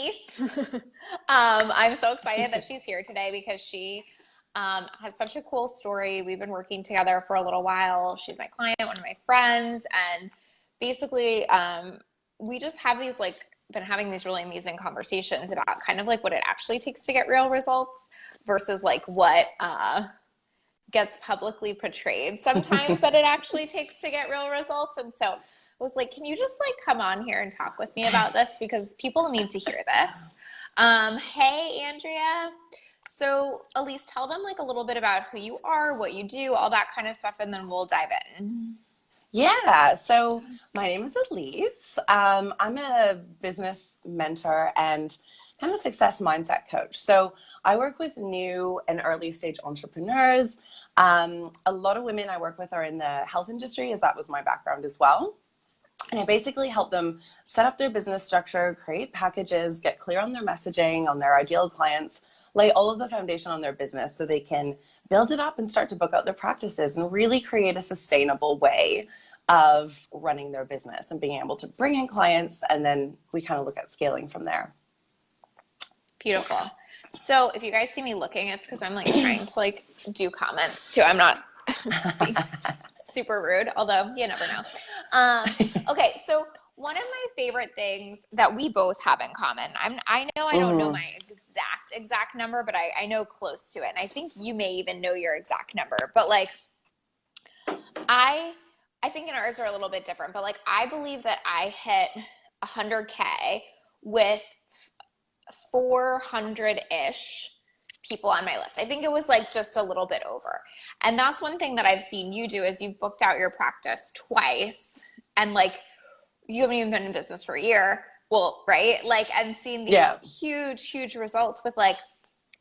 Elise. I'm so excited that she's here today because she has such a cool story. We've been working together for a little while. She's my client, one of my friends, and basically we just have these been having these really amazing conversations about kind of like what it actually takes to get real results versus like what gets publicly portrayed sometimes that it actually takes to get real results. And so I was like, can you just like come on here and talk with me about this because people need to hear this. Hey, Andrea. So Elise, tell them like a little bit about who you are, what you do, all that kind of stuff, and then we'll dive in. Yeah, so my name is Elise. I'm a business mentor and kind of success mindset coach. So I work with new and early stage entrepreneurs. A lot of women I work with are in the health industry, as that was my background as well. And I basically help them set up their business structure, create packages, get clear on their messaging, on their ideal clients, lay all of the foundation on their business so they can build it up and start to book out their practices and really create a sustainable way of running their business and being able to bring in clients. And then we kind of look at scaling from there. Beautiful. So if you guys see me looking, it's because I'm like trying to like do comments too. I'm not being super rude, although you never know. Okay, so one of my favorite things that we both have in common, I know I don't know my exact number, but I know close to it. And I think you may even know your exact number. But like I think in ours are a little bit different, but like I believe that I hit 100K with 400-ish people on my list. I think it was like just a little bit over. And that's one thing that I've seen you do is you've booked out your practice twice and like you haven't even been in business for a year. Well, right? Like, and seen these huge results with like,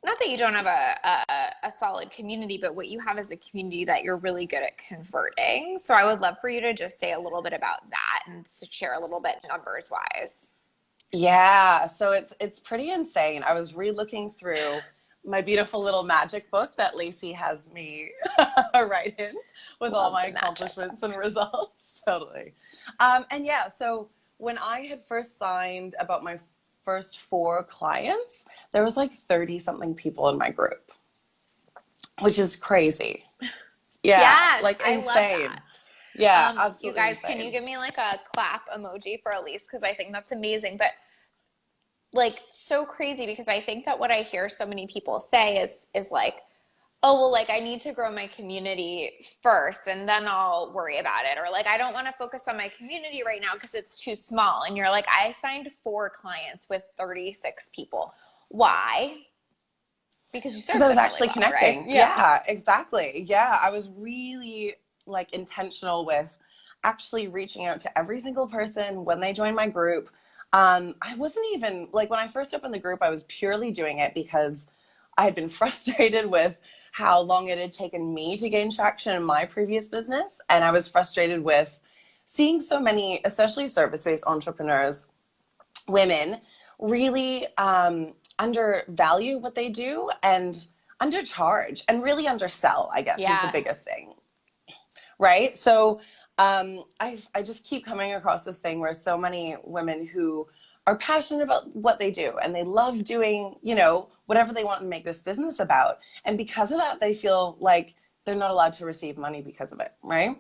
not that you don't have a solid community, but what you have is a community that you're really good at converting. So I would love for you to just say a little bit about that and to share a little bit numbers wise. Yeah, so it's pretty insane. I was re-looking through my beautiful little magic book that Lacey has me write in with all my accomplishments and results. Totally. And yeah, so when I had first signed about my first 4 clients, there was like 30 something people in my group, which is crazy. Yeah, yes, like insane. I love that. Yeah, absolutely. You guys, insane. can you give me like a clap emoji for Elise? Because I think that's amazing. But like so crazy because I think that what I hear so many people say is like, oh, well, like I need to grow my community first and then I'll worry about it. Or like, I don't want to focus on my community right now because it's too small. And you're like, I signed 4 clients with 36 people. Why? Because you served I was them actually really well, connecting. right? Yeah, exactly. Yeah, I was really like intentional with actually reaching out to every single person when they joined my group. I wasn't even like when I first opened the group, I was purely doing it because I had been frustrated with how long it had taken me to gain traction in my previous business. And I was frustrated with seeing so many, especially service-based entrepreneurs, women, really undervalue what they do and undercharge and really undersell, I guess, is the biggest thing. Right? So I just keep coming across this thing where so many women who are passionate about what they do and they love doing, you know, whatever they want to make this business about. And because of that, they feel like they're not allowed to receive money because of it. Right.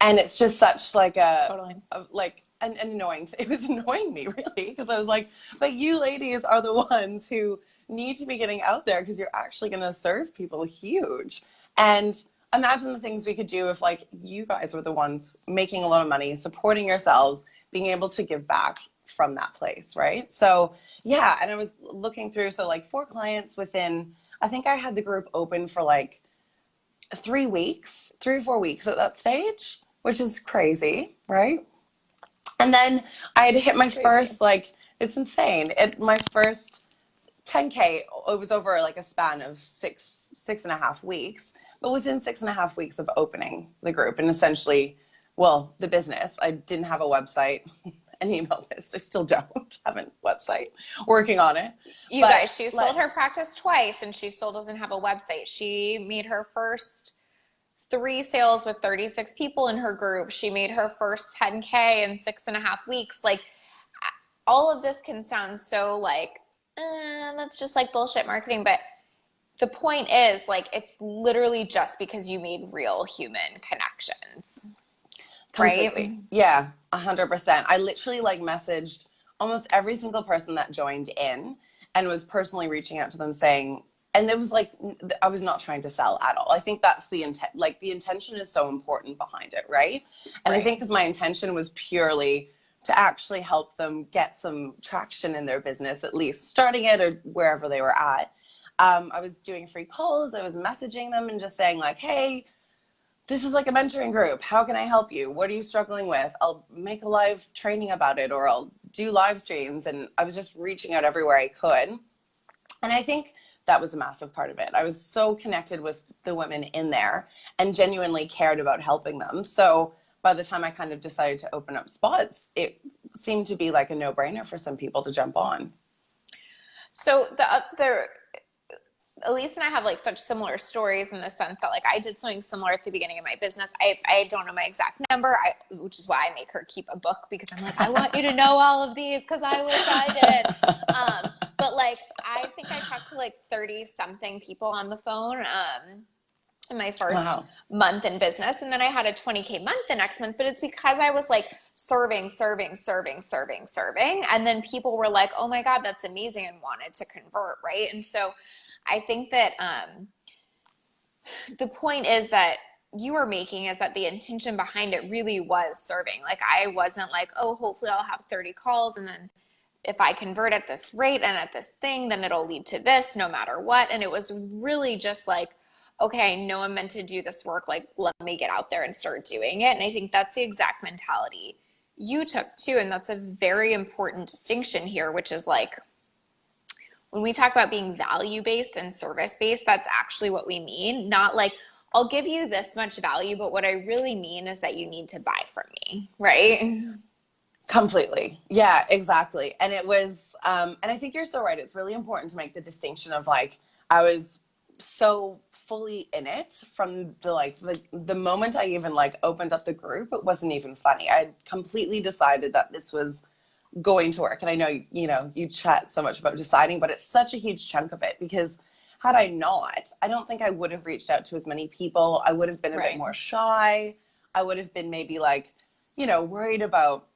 And it's just such like an annoying thing. It was annoying me really because I was like, but you ladies are the ones who need to be getting out there because you're actually going to serve people huge. And imagine the things we could do if like you guys were the ones making a lot of money, supporting yourselves, being able to give back from that place, right? So yeah, and I was looking through, so like 4 clients within, I think I had the group open for like 3 weeks, 3 or 4 weeks at that stage, which is crazy, right? And then I had hit my first, like, it's insane. My first 10K, it was over like a span of 6.5 weeks. But within 6.5 weeks of opening the group and essentially, well, the business, I didn't have a website, an email list. I still don't have a website. Working on it. You guys, she sold her practice twice and she still doesn't have a website. She made her first 3 sales with 36 people in her group. She made her first 10K in 6.5 weeks. Like all of this can sound so like, that's just like bullshit marketing. But the point is, like, it's literally just because you made real human connections. Completely. Right? Yeah, 100%. I literally like messaged almost every single person that joined in and was personally reaching out to them saying, and it was like, I was not trying to sell at all. I think that's the intent. Like, the intention is so important behind it, right? And I think because my intention was purely to actually help them get some traction in their business, at least starting it or wherever they were at. I was doing free calls. I was messaging them and just saying like, hey, this is like a mentoring group. How can I help you? What are you struggling with? I'll make a live training about it, or I'll do live streams. And I was just reaching out everywhere I could. And I think that was a massive part of it. I was so connected with the women in there and genuinely cared about helping them. So by the time I kind of decided to open up spots, it seemed to be like a no-brainer for some people to jump on. So the other, Elise and I have like such similar stories in the sense that like I did something similar at the beginning of my business. I don't know my exact number, which is why I make her keep a book, because I'm like, I want you to know all of these because I wish I did. But like, I think I talked to like 30 something people on the phone in my first month in business. And then I had a 20K month the next month, but it's because I was like serving. And then people were like, oh my God, that's amazing, and wanted to convert. Right. And so I think that the point is that you were making is that the intention behind it really was serving. Like, I wasn't like, oh, hopefully I'll have 30 calls, and then if I convert at this rate and at this thing, then it'll lead to this no matter what. And it was really just like, okay, I know I'm meant to do this work. Like, let me get out there and start doing it. And I think that's the exact mentality you took too. And that's a very important distinction here, which is like, when we talk about being value-based and service-based, that's actually what we mean. Not like, I'll give you this much value, but what I really mean is that you need to buy from me, right? Completely. Yeah, exactly. And it was, and I think you're so right. It's really important to make the distinction of like, I was so fully in it from the moment I even like opened up the group. It wasn't even funny. I had completely decided that this was going to work. And I know, you chat so much about deciding, but it's such a huge chunk of it, because had I not, I don't think I would have reached out to as many people. I would have been a bit more shy. I would have been maybe like, worried about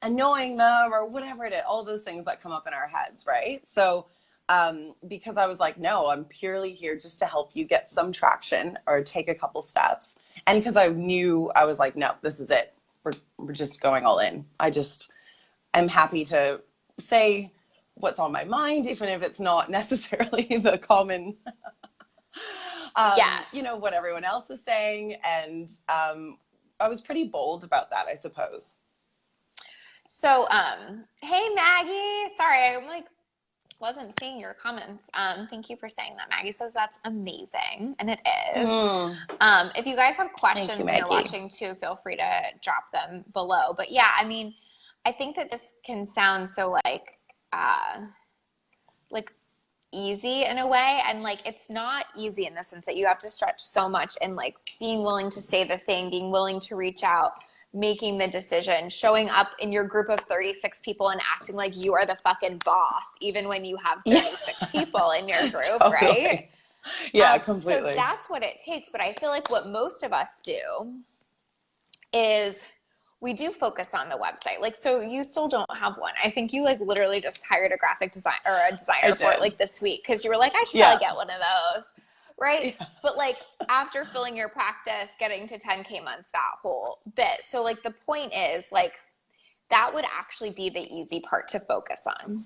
annoying them or whatever it is, all those things that come up in our heads, right? So because I was like, no, I'm purely here just to help you get some traction or take a couple steps. And because I knew, I was like, no, this is it. We're just going all in. I'm happy to say what's on my mind, even if it's not necessarily the common, Yes. what everyone else is saying. And I was pretty bold about that, I suppose. So, hey, Maggie. Sorry, I like wasn't seeing your comments. Thank you for saying that. Maggie says that's amazing, and it is. If you guys have questions when you're watching too, feel free to drop them below. But yeah, I mean, I think that this can sound so like easy in a way, and like it's not easy in the sense that you have to stretch so much in like being willing to say the thing, being willing to reach out, making the decision, showing up in your group of 36 people and acting like you are the fucking boss, even when you have 36 people in your group, totally. Right? Yeah, completely. So that's what it takes. But I feel like what most of us do is we do focus on the website. Like, so you still don't have one. I think you like literally just hired a graphic design or a designer for it like this week, because you were like, I should probably get one of those. Right. Yeah. But like after filling your practice, getting to 10K months, that whole bit. So like the point is like that would actually be the easy part to focus on.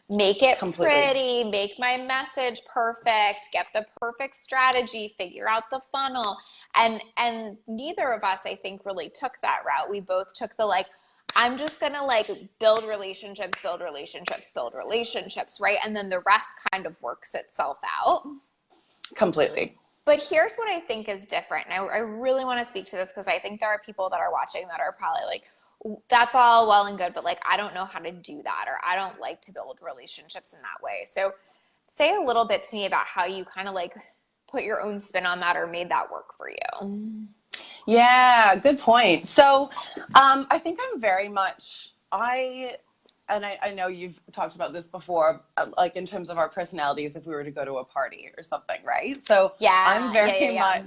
Make it pretty, make my message perfect, get the perfect strategy, figure out the funnel. And neither of us, I think, really took that route. We both took the like, I'm just going to like build relationships, right? And then the rest kind of works itself out. Completely. But here's what I think is different. And I really want to speak to this because I think there are people that are watching that are probably like, that's all well and good, but like, I don't know how to do that, or I don't like to build relationships in that way. So say a little bit to me about how you kind of like put your own spin on that or made that work for you. Yeah, good point. So I think I'm very much, I and I know you've talked about this before, like in terms of our personalities, if we were to go to a party or something, right? So Yeah, yeah.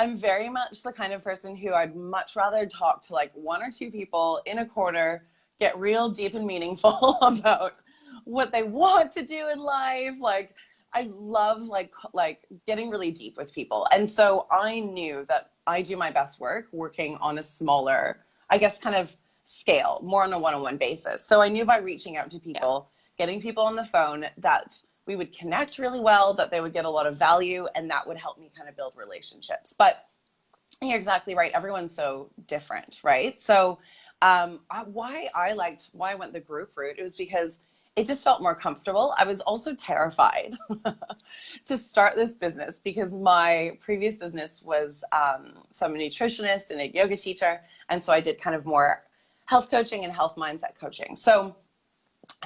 I'm very much the kind of person who I'd much rather talk to like one or two people in a corner, get real deep and meaningful about what they want to do in life. Like I love like getting really deep with people. And so I knew that I do my best work working on a smaller, I guess, kind of scale, more on a one-on-one basis. So I knew by reaching out to people, getting people on the phone, that we would connect really well, that they would get a lot of value, and that would help me kind of build relationships. But you're exactly right. Everyone's so different, right? So why I went the group route, it was because it just felt more comfortable. I was also terrified to start this business because my previous business was, so I'm a nutritionist and a yoga teacher. And so I did kind of more health coaching and health mindset coaching. So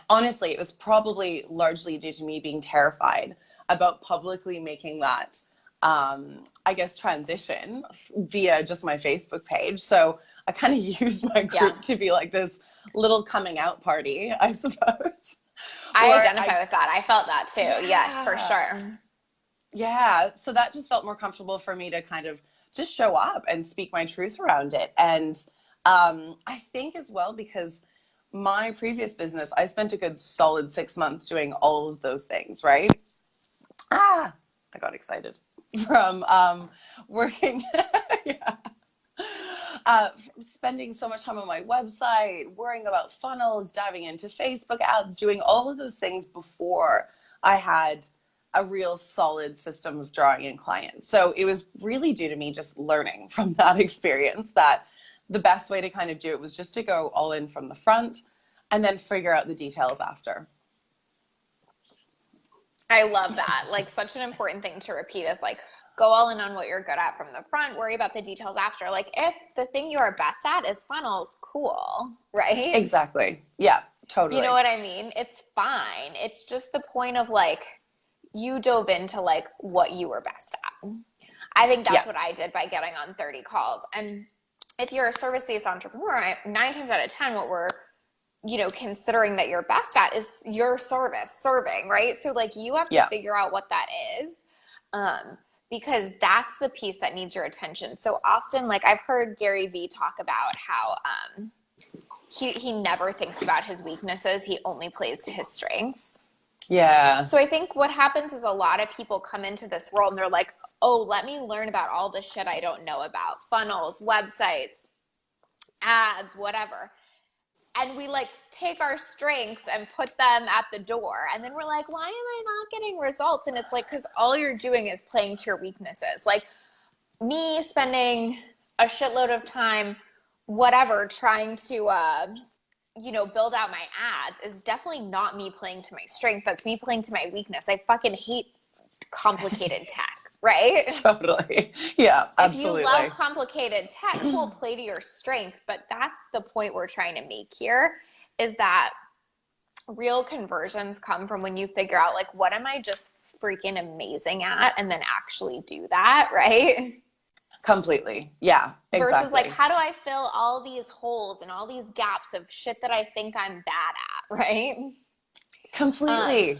honestly, it was probably largely due to me being terrified about publicly making that, I guess, transition via just my Facebook page. So I kind of used my group to be like this little coming out party, I suppose. I identify with that. I felt that too. Yeah. Yes, for sure. Yeah. So that just felt more comfortable for me to kind of just show up and speak my truth around it. And I think as well, because my previous business, I spent a good solid 6 months doing all of those things, right? I got excited from working. Yeah. Spending so much time on my website, worrying about funnels, diving into Facebook ads, doing all of those things before I had a real solid system of drawing in clients. So it was really due to me just learning from that experience that the best way to kind of do it was just to go all in from the front and then figure out the details after. I love that. Like, such an important thing to repeat is like, go all in on what you're good at from the front, worry about the details after. Like, if the thing you are best at is funnels, cool, right? Exactly. Yeah, totally. You know what I mean? It's fine. It's just the point of like, you dove into like what you were best at. I think that's what I did by getting on 30 calls. And if you're a service-based entrepreneur, 9 times out of 10, what we're, you know, considering that you're best at is your serving, right? So like you have to figure out what that is, because that's the piece that needs your attention. So often, like I've heard Gary Vee talk about how he never thinks about his weaknesses. He only plays to his strengths. Yeah. So I think what happens is a lot of people come into this world and they're like, oh, let me learn about all the shit I don't know about. Funnels, websites, ads, whatever. And we like take our strengths and put them at the door. And then we're like, why am I not getting results? And it's like, because all you're doing is playing to your weaknesses. Like me spending a shitload of time, whatever, trying to, build out my ads is definitely not me playing to my strength. That's me playing to my weakness. I fucking hate complicated tech, right? Totally. Yeah, absolutely. If you love complicated tech, cool, play to your strength. But that's the point we're trying to make here, is that real conversions come from when you figure out, like, what am I just freaking amazing at? And then actually do that, right? Completely. Yeah, exactly. Versus like, how do I fill all these holes and all these gaps of shit that I think I'm bad at, right? Completely.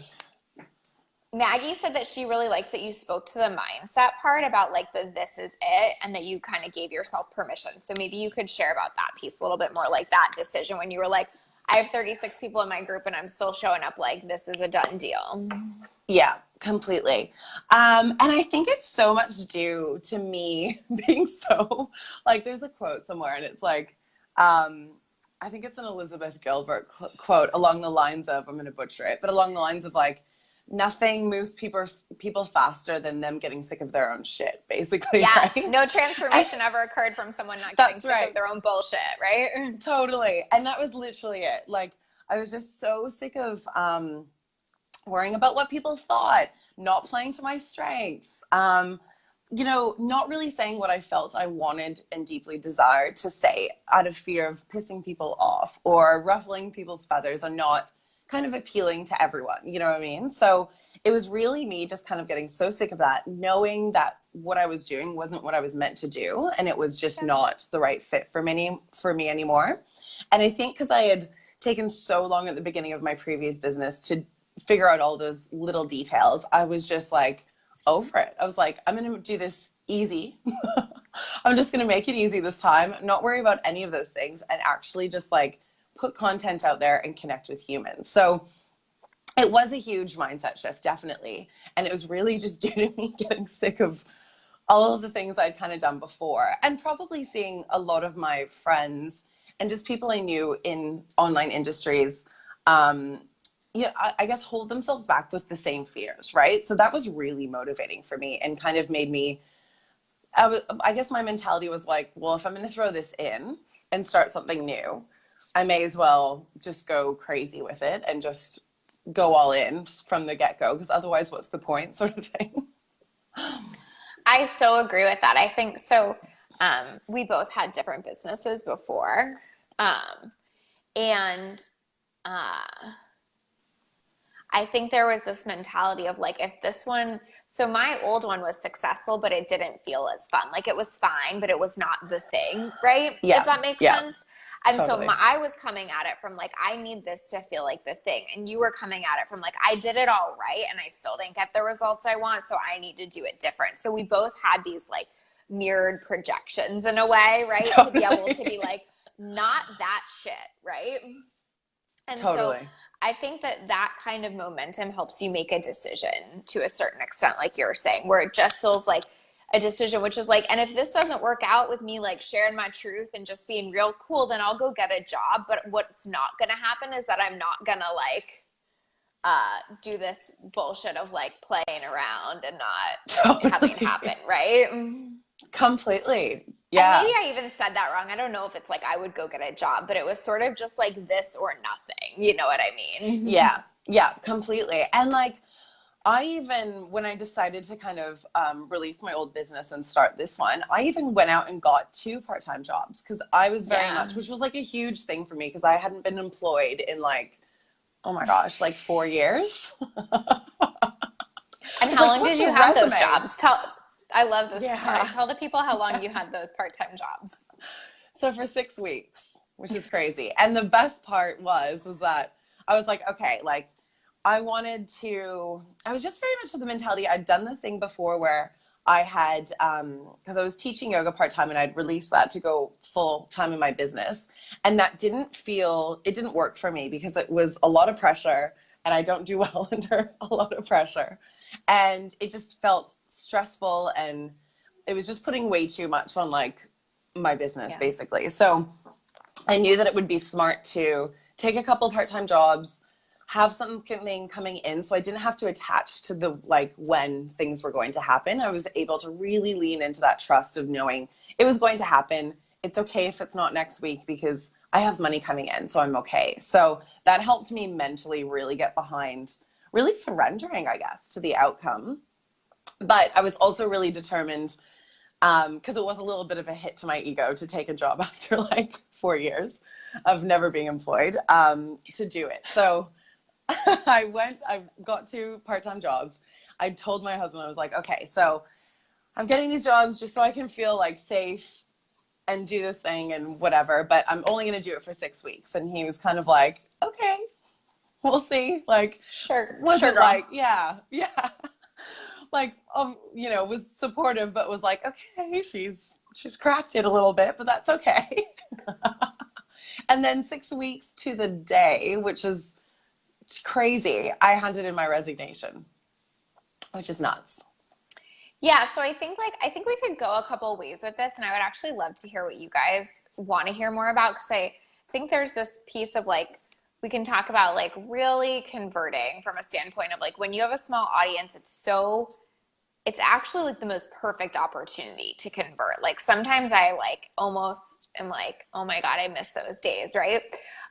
Maggie said that she really likes that you spoke to the mindset part about like this is it, and that you kind of gave yourself permission. So maybe you could share about that piece a little bit more, like that decision when you were like, I have 36 people in my group and I'm still showing up like this is a done deal. Yeah, completely. And I think it's so much due to me being so, like, there's a quote somewhere and it's like, I think it's an Elizabeth Gilbert quote along the lines of, I'm going to butcher it, but along the lines of like, nothing moves people faster than them getting sick of their own shit, basically. Yeah, right? No transformation ever occurred from someone not getting sick of their own bullshit, right? Totally. And that was literally it. Like, I was just so sick of worrying about what people thought, not playing to my strengths, not really saying what I felt I wanted and deeply desired to say out of fear of pissing people off or ruffling people's feathers or not kind of appealing to everyone, you know what I mean? So it was really me just kind of getting so sick of that, knowing that what I was doing wasn't what I was meant to do, and it was just not the right fit for me anymore. And I think because I had taken so long at the beginning of my previous business to figure out all those little details. I was just like over it. I was like, I'm going to do this easy. I'm just going to make it easy this time, not worry about any of those things, and actually just like put content out there and connect with humans. So it was a huge mindset shift, definitely. And it was really just due to me getting sick of all of the things I'd kind of done before, and probably seeing a lot of my friends and just people I knew in online industries, I guess hold themselves back with the same fears, right? So that was really motivating for me and kind of made me, I guess my mentality was like, well, if I'm going to throw this in and start something new, I may as well just go crazy with it and just go all in from the get-go, because otherwise what's the point, sort of thing. I so agree with that. I think so. We both had different businesses before. And I think there was this mentality of like, if this one, so my old one was successful, but it didn't feel as fun. Like it was fine, but it was not the thing, right? Yeah. If that makes Yeah. sense. And Totally. so I was coming at it from like, I need this to feel like the thing. And you were coming at it from like, I did it all right and I still didn't get the results I want. So I need to do it different. So we both had these like mirrored projections in a way, right? Totally. To be able to be like, not that shit, right? And Totally. so I think that kind of momentum helps you make a decision to a certain extent, like you were saying, where it just feels like a decision, which is like, and if this doesn't work out with me, like sharing my truth and just being real cool, then I'll go get a job. But what's not going to happen is that I'm not going to like do this bullshit of like playing around and not having it happen, right? Completely. Yeah. And maybe I even said that wrong. I don't know if it's like I would go get a job, but it was sort of just like this or nothing. You know what I mean? Yeah. Yeah, completely. And like, I even, when I decided to kind of release my old business and start this one, I even went out and got 2 part-time jobs, because I was very much, which was like a huge thing for me, because I hadn't been employed in like, oh my gosh, like 4 years. And how long did you have those jobs? I love this. Yeah. All right, tell the people how long you had those part-time jobs. So for 6 weeks, which is crazy. And the best part was that I was like, okay, like I was just very much of the mentality. I'd done the thing before where I had, because I was teaching yoga part-time and I'd released that to go full time in my business. And that it didn't work for me, because it was a lot of pressure and I don't do well under a lot of pressure. And it just felt stressful, and it was just putting way too much on like my business, basically. So I knew that it would be smart to take a couple part-time jobs, have something coming in, so I didn't have to attach to the like when things were going to happen. I was able to really lean into that trust of knowing it was going to happen. It's okay if it's not next week, because I have money coming in, so I'm okay. So that helped me mentally really get behind really surrendering, I guess, to the outcome. But I was also really determined, because it was a little bit of a hit to my ego to take a job after like 4 years of never being employed, to do it. So I got 2 part-time jobs. I told my husband, I was like, okay, so I'm getting these jobs just so I can feel like safe and do this thing and whatever, but I'm only going to do it for 6 weeks. And he was kind of like, okay, we'll see. Like, Sure. wasn't like, yeah. Like, was supportive, but was like, okay, she's cracked it a little bit, but that's okay. And then 6 weeks to the day, which is crazy, I handed in my resignation, which is nuts. Yeah, so I think we could go a couple ways with this, and I would actually love to hear what you guys want to hear more about, because I think there's this piece of like, we can talk about like really converting from a standpoint of like, when you have a small audience, it's actually like the most perfect opportunity to convert. Like sometimes I like almost am like, oh my God, I miss those days, right?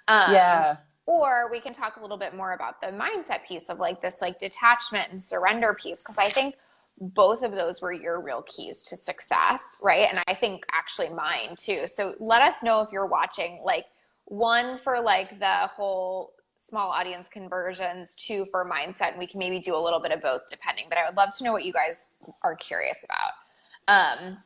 Yeah. Or we can talk a little bit more about the mindset piece of like this like detachment and surrender piece, because I think both of those were your real keys to success, right? And I think actually mine too. So let us know if you're watching, like 1 for like the whole small audience conversions, 2 for mindset, and we can maybe do a little bit of both depending, but I would love to know what you guys are curious about.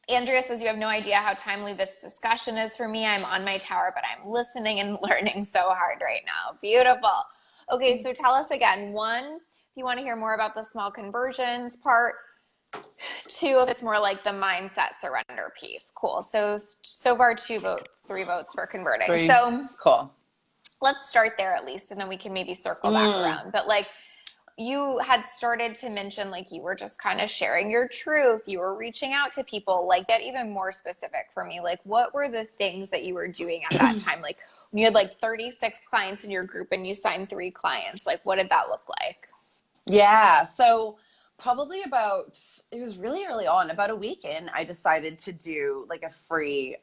Andrea says, you have no idea how timely this discussion is for me. I'm on my tower, but I'm listening and learning so hard right now. Beautiful. Okay, so tell us again, one, if you want to hear more about the small conversions part, two, if it's more like the mindset surrender piece. Cool. So far, 2 votes, 3 votes for converting. 3. So Cool. let's start there at least, and then we can maybe circle back around. But like, you had started to mention like you were just kind of sharing your truth. You were reaching out to people. Like, get even more specific for me. Like, what were the things that you were doing at that time? Like, when you had like 36 clients in your group and you signed 3 clients, like, what did that look like? Yeah. So probably it was really early on, about a week in, I decided to do like a free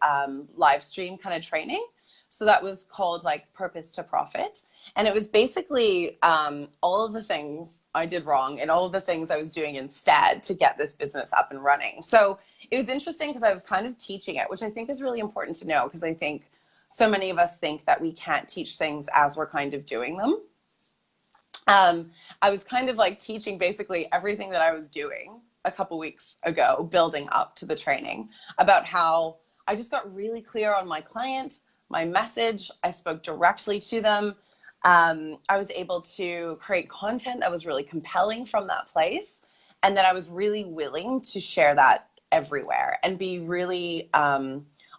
live stream kind of training. So that was called like Purpose to Profit. And it was basically all of the things I did wrong and all of the things I was doing instead to get this business up and running. So it was interesting because I was kind of teaching it, which I think is really important to know, because I think so many of us think that we can't teach things as we're kind of doing them. I was kind of like teaching basically everything that I was doing a couple weeks ago, building up to the training, about how I just got really clear on my client, my message. I spoke directly to them. I was able to create content that was really compelling from that place. And then I was really willing to share that everywhere and be really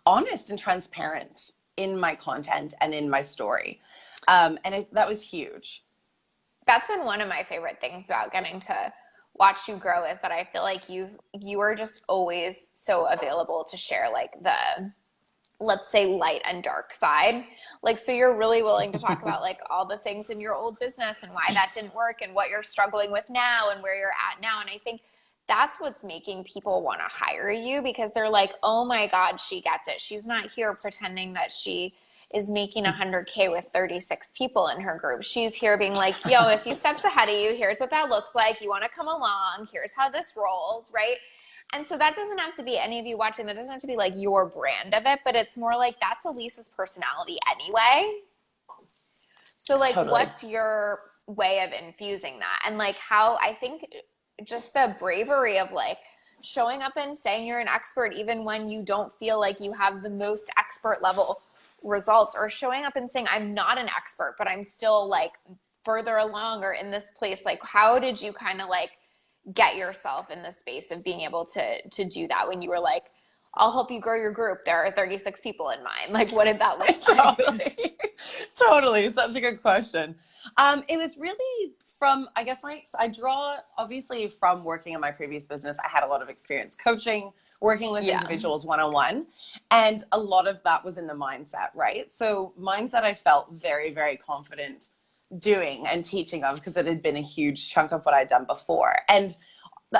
honest and transparent in my content and in my story. That was huge. That's been one of my favorite things about getting to watch you grow, is that I feel like you are just always so available to share like the, let's say, light and dark side. Like, so you're really willing to talk about like all the things in your old business and why that didn't work and what you're struggling with now and where you're at now. And I think that's what's making people want to hire you, because they're like, oh my God, she gets it. She's not here pretending that she is making 100K with 36 people in her group. She's here being like, yo, a few steps ahead of you. Here's what that looks like. You want to come along. Here's how this rolls, right? And so that doesn't have to be, any of you watching, that doesn't have to be like your brand of it, but it's more like that's Elise's personality anyway. So like, Totally. What's your way of infusing that? And like how, I think just the bravery of like showing up and saying you're an expert, even when you don't feel like you have the most expert level results, or showing up and saying, I'm not an expert, but I'm still like further along or in this place. Like, how did you kind of like get yourself in the space of being able to do that when you were like, I'll help you grow your group, there are 36 people in mine? Like, what did that look like? Totally. Such a good question. It was really from, I guess, I draw obviously from working in my previous business. I had a lot of experience coaching, working with individuals one-on-one. And a lot of that was in the mindset, right? So mindset, I felt very, very confident doing and teaching of, because it had been a huge chunk of what I'd done before. And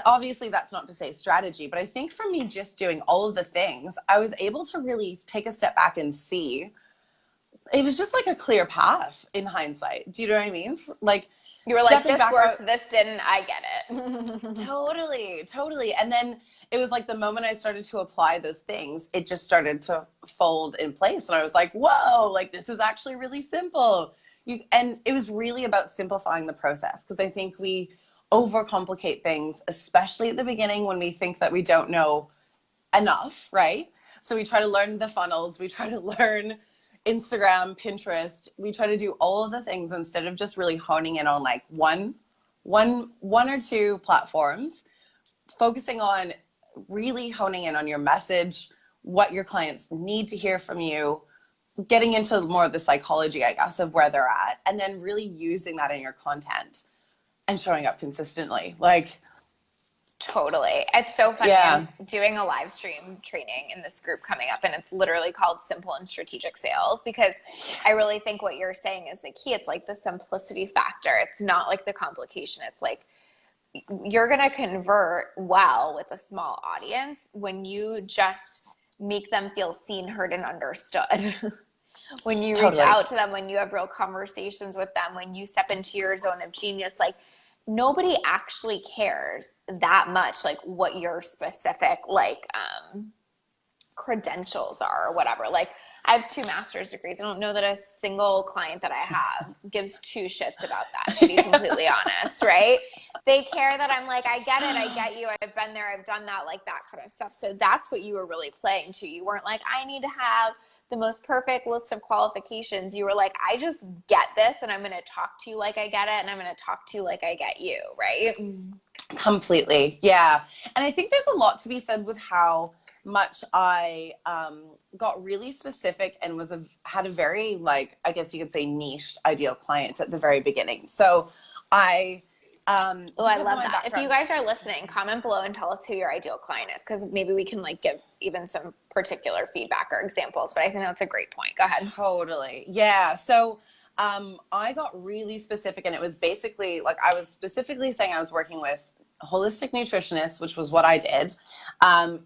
obviously that's not to say strategy, but I think for me, just doing all of the things, I was able to really take a step back and see, it was just like a clear path in hindsight. Do you know what I mean? Like, you were like, this worked, this didn't, I get it. Totally. And then it was like the moment I started to apply those things, it just started to fold in place. And I was like, whoa, like this is actually really simple. And it was really about simplifying the process, because I think we overcomplicate things, especially at the beginning when we think that we don't know enough, right? So we try to learn the funnels, we try to learn Instagram, Pinterest, we try to do all of the things instead of just really honing in on like one or two platforms, focusing on really honing in on your message, what your clients need to hear from you, getting into more of the psychology, I guess, of where they're at, and then really using that in your content and showing up consistently. Like, totally. It's so funny. Yeah. I'm doing a live stream training in this group coming up, and it's literally called Simple and Strategic Sales, because I really think what you're saying is the key. It's like the simplicity factor. It's not like the complication. It's like, you're going to convert well with a small audience when you just make them feel seen, heard, and understood. When you reach out to them, when you have real conversations with them, when you step into your zone of genius, like nobody actually cares that much, like what your specific, like, credentials are or whatever. Like I have 2 master's degrees. I don't know that a single client that I have gives 2 shits about that, to be completely honest, right? They care that I'm like, I get it, I get you, I've been there, I've done that, like that kind of stuff. So that's what you were really playing to. You weren't like, I need to have the most perfect list of qualifications. You were like, I just get this and I'm going to talk to you like I get it and I'm going to talk to you like I get you, right? Completely. Yeah. And I think there's a lot to be said with how much I got really specific and had a very, like, I guess you could say, niched ideal client at the very beginning. So I I love that. If you guys are listening, comment below and tell us who your ideal client is, because maybe we can like give even some particular feedback or examples. But I think that's a great point. Go ahead. Totally. Yeah. So I got really specific, and it was basically like I was specifically saying I was working with holistic nutritionists, which was what I did.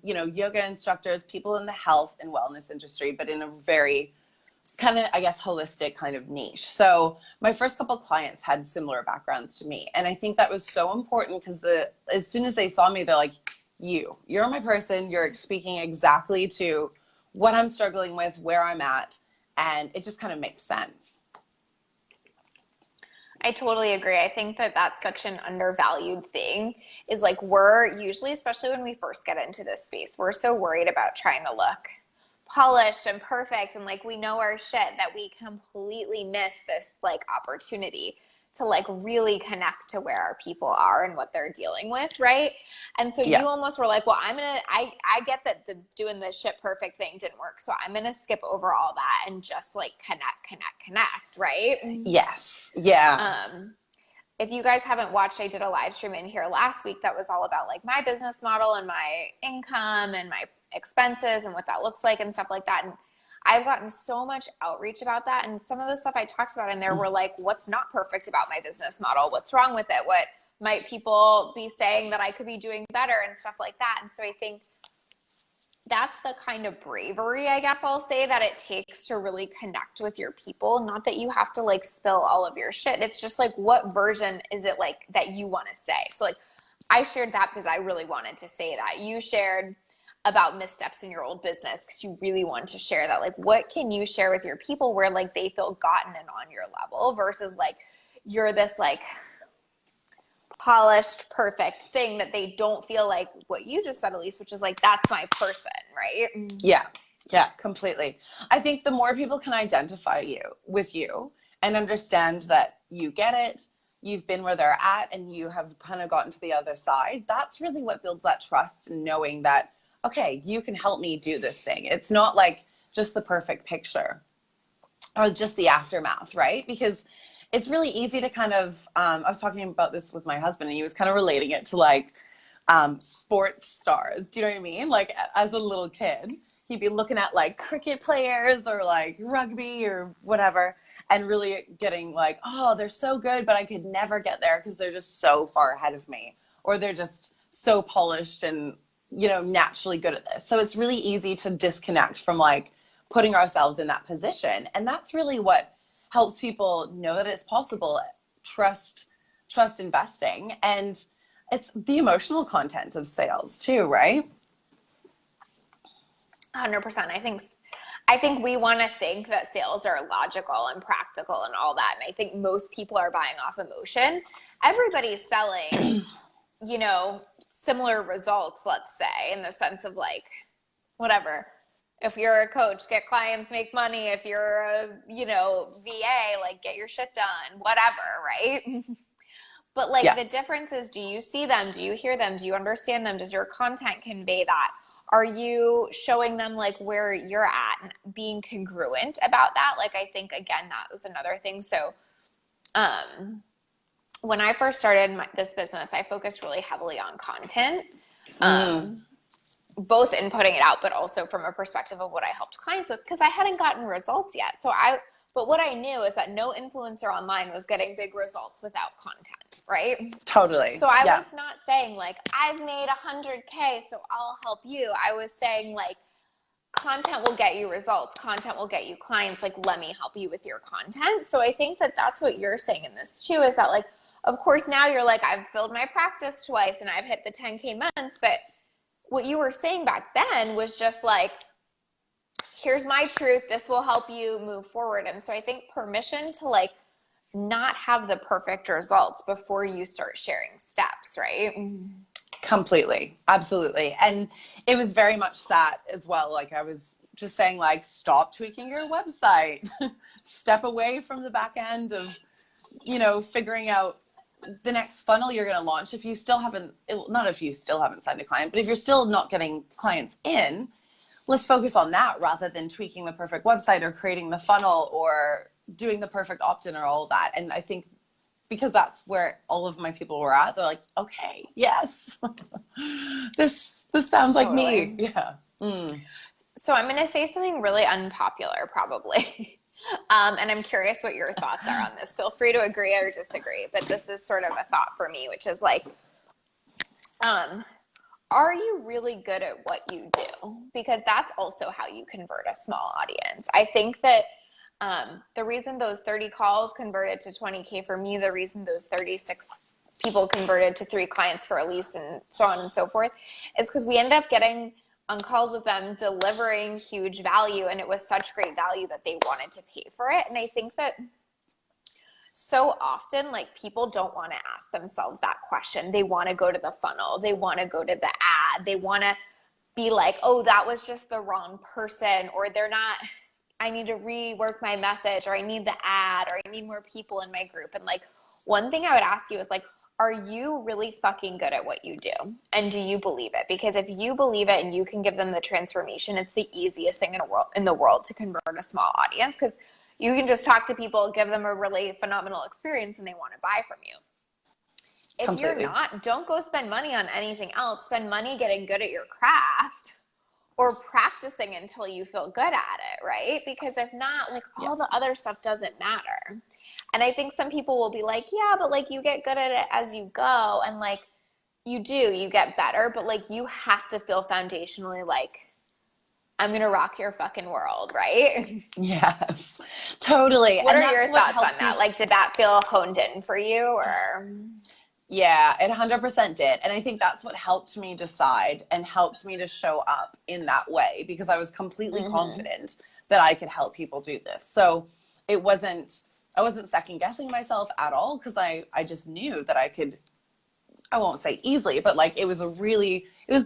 Yoga instructors, people in the health and wellness industry, but in a very kind of, I guess, holistic kind of niche. So my first couple clients had similar backgrounds to me. And I think that was so important because as soon as they saw me, they're like, you're my person. You're speaking exactly to what I'm struggling with, where I'm at. And it just kind of makes sense. I totally agree. I think that that's such an undervalued thing is like we're usually, especially when we first get into this space, we're so worried about trying to look polished and perfect and like we know our shit that we completely miss this like opportunity to like really connect to where our people are and what they're dealing with, right? And so you almost were like, well, I get that the doing the shit perfect thing didn't work, so I'm gonna skip over all that and just like connect, right? Yes. Yeah. If you guys haven't watched, I did a live stream in here last week that was all about like my business model and my income and my expenses and what that looks like and stuff like that. And I've gotten so much outreach about that. And some of the stuff I talked about in there were like, what's not perfect about my business model? What's wrong with it? What might people be saying that I could be doing better and stuff like that? And so I think that's the kind of bravery, I guess I'll say, that it takes to really connect with your people. Not that you have to like spill all of your shit. It's just like, what version is it like that you want to say? So like I shared that because I really wanted to say that. You shared about missteps in your old business because you really wanted to share that. Like, what can you share with your people where like they feel gotten and on your level versus like you're this like polished, perfect thing that they don't feel like what you just said, Elise, which is like, that's my person, right? Yeah, completely. I think the more people can identify with you and understand that you get it, you've been where they're at, and you have kind of gotten to the other side, that's really what builds that trust and knowing that, okay, you can help me do this thing. It's not like just the perfect picture or just the aftermath, right? Because it's really easy to kind of, I was talking about this with my husband and he was kind of relating it to like sports stars. Do you know what I mean? Like as a little kid, he'd be looking at like cricket players or like rugby or whatever and really getting like, oh, they're so good, but I could never get there because they're just so far ahead of me, or they're just so polished and, naturally good at this. So it's really easy to disconnect from like putting ourselves in that position. And that's really what helps people know that it's possible. Trust investing. And it's the emotional content of sales too, right? 100%. I think we want to think that sales are logical and practical and all that. And I think most people are buying off emotion. Everybody's selling, similar results, let's say, in the sense of like, whatever. If you're a coach, get clients, make money. If you're a, VA, like get your shit done, whatever, right? But like the difference is, do you see them? Do you hear them? Do you understand them? Does your content convey that? Are you showing them like where you're at and being congruent about that? Like, I think, again, that was another thing. So when I first started this business, I focused really heavily on content. Both in putting it out, but also from a perspective of what I helped clients with, because I hadn't gotten results yet. But what I knew is that no influencer online was getting big results without content, right? Totally. So I was not saying like, I've made 100K, so I'll help you. I was saying like, content will get you results. Content will get you clients. Like, let me help you with your content. So I think that that's what you're saying in this too, is that like, of course, now you're like, I've filled my practice twice and I've hit the 10K months, but what you were saying back then was just like, here's my truth. This will help you move forward. And so I think permission to like not have the perfect results before you start sharing steps, right? Completely. Absolutely. And it was very much that as well. Like I was just saying, like, stop tweaking your website, step away from the back end of, you know, figuring out the next funnel you're going to launch. If you still haven't, not if you still haven't signed a client, but if you're still not getting clients in, let's focus on that rather than tweaking the perfect website or creating the funnel or doing the perfect opt-in or all of that. And I think because that's where all of my people were at, they're like, okay, yes, this sounds like me. Yeah. So I'm going to say something really unpopular, probably. And I'm curious what your thoughts are on this. Feel free to agree or disagree, but this is sort of a thought for me, which is like, are you really good at what you do? Because that's also how you convert a small audience. I think that the reason those 30 calls converted to 20K for me, the reason those 36 people converted to 3 clients for Elise and so on and so forth, is because we ended up getting on calls with them, delivering huge value, and it was such great value that they wanted to pay for it. And I think that so often, like, people don't want to ask themselves that question. They want to go to the funnel. They want to go to the ad. They want to be like, oh, that was just the wrong person, or they're not, I need to rework my message, or I need the ad, or I need more people in my group. And like, one thing I would ask you is like, are you really fucking good at what you do? And do you believe it? Because if you believe it and you can give them the transformation, it's the easiest thing in the world to convert a small audience, because you can just talk to people, give them a really phenomenal experience, and they want to buy from you. If Completely. you're not, don't go spend money on anything else. Spend money getting good at your craft or practicing until you feel good at it, right? Because if not, like, all the other stuff doesn't matter. And I think some people will be like, yeah, but like, you get good at it as you go. And like, you do, you get better, but like, you have to feel foundationally like, I'm going to rock your fucking world, right? Yes, totally. What And are your that's what thoughts on helps that? me. Like, did that feel honed in for you, or? Yeah, it 100% did. And I think that's what helped me decide and helped me to show up in that way, because I was completely confident that I could help people do this. So I wasn't second guessing myself at all, because I just knew that I could, I won't say easily, but like, it was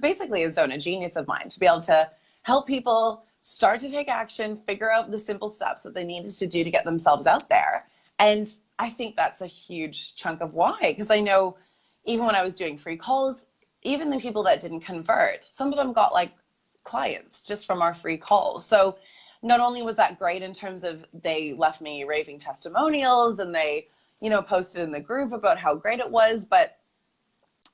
basically a zone of genius of mine to be able to help people start to take action, figure out the simple steps that they needed to do to get themselves out there. And I think that's a huge chunk of why, because I know even when I was doing free calls, even the people that didn't convert, some of them got like clients just from our free calls. So not only was that great in terms of they left me raving testimonials and they, you know, posted in the group about how great it was, but